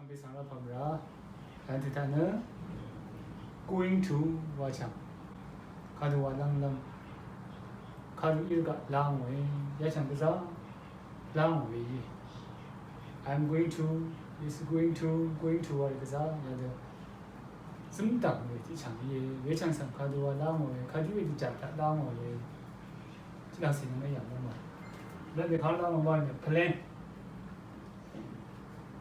be Sangha Pamra, and Titana going to Wacham. Kadu Walang Lam Kadu Irga Lang way, Yachvng Bazaar, Lang way. I'm going to, is going to what Bazaar, and some duck with each other, Yachvng Sam Kadu Lang way, Kadu with the Jack Lang way. That's in the Young Woman. Let the Kala one plan.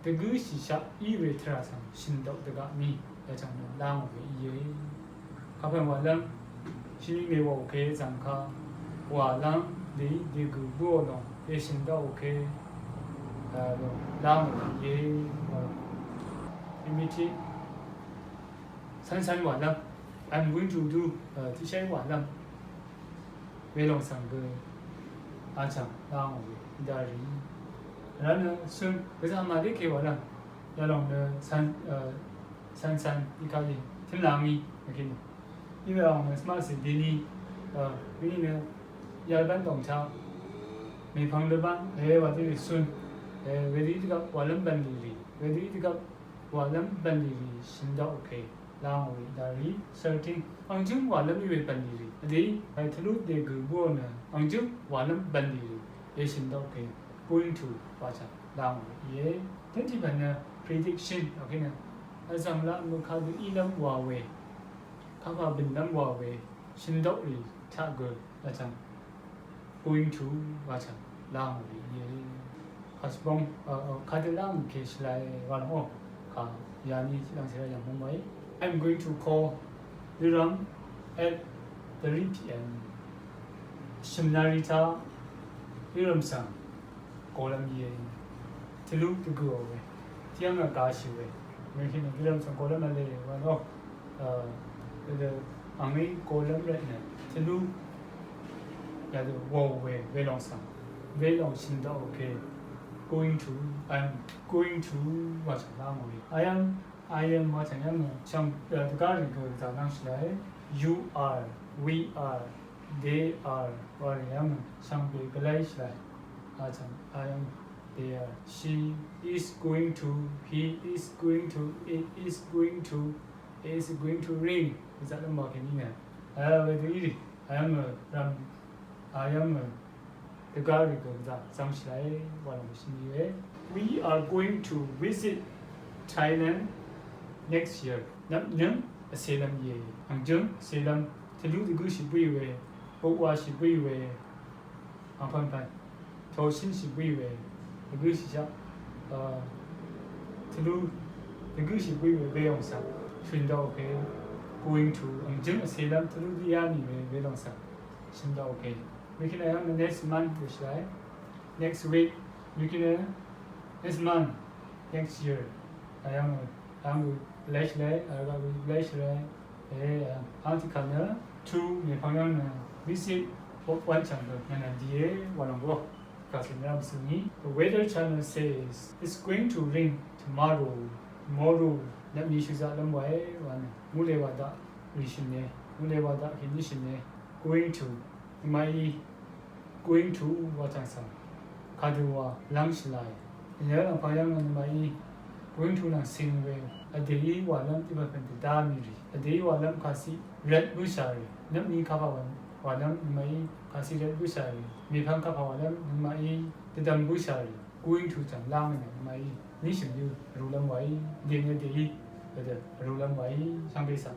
The goose is shot even terrasan, shind out the got me, that I'm down with ye. Couple one them, she may walk okay, Zanka, Walang, the good board, they shind out okay, down with ye, imitate. Sunshine one them, I'm going to do Tisha one them. Very long some good. Acham, down with Dari. Run soon, with a Madiki or run along the San Icali, Timlami, again. Even on the smart city, winning a Yarban Dong Chow. May found the bank, what it is soon. Ready to go Wallam Bandili, ready to go Wallam Bandili, Shinda okay. Down with Dari, 13. On June Wallam with Bandili. A day, I tell you the good born. On June Wallam Bandili, Shinda okay. Going to watch down yeah 20 prediction okay na asam la no ka du ilam wa we ka ba bin lam wa we shin dok ri tha go acham going to watch down yeah hasbong ka de lam ke slai wa no ka yani lang se yang mong mai I'm going to call the ram at 3 p.m. Shimnarita Iram Sang Column ye, to look to go away. Tianga Gashi way, making a glimpse of column a lady, one of the Ami column rednet, to look at the wall way, very long sun, very long shinda okay. I'm going to watch a long way. I am watching some the garden goes down. You are, we are, they are, or young, some big like. I am there. She is going to. He is going to. It is going to. It is going to rain. Is that the marking? I am the garden that some slide one machine. We are going to visit Thailand next year. Nam a Salem ye. Angjung Salem. To do the good she be way. But what she be way. Upon time. So since we were the goose is up to do the goose we were very on some Shinda okay going to Jim Salem to do the army very on some Shinda okay. We can have the next month which like next week we can next month next year I am less I will less Auntie Kana to me visit one channel and a day one on walk. The weather channel says it's going to rain tomorrow. That means that the way one Mulewada Rishine, Mulewada condition going to what I saw. Kadua, lunch line. In the other Payam and my going to sing way. A day walam development the damiri. A day walam kasi red bushari. Not me cover one. Walam may consider bushari. Me pang kapawalam may the dam bushari. Going to some lang and my nation you rulam way, dinner day, the rulam way, some base up.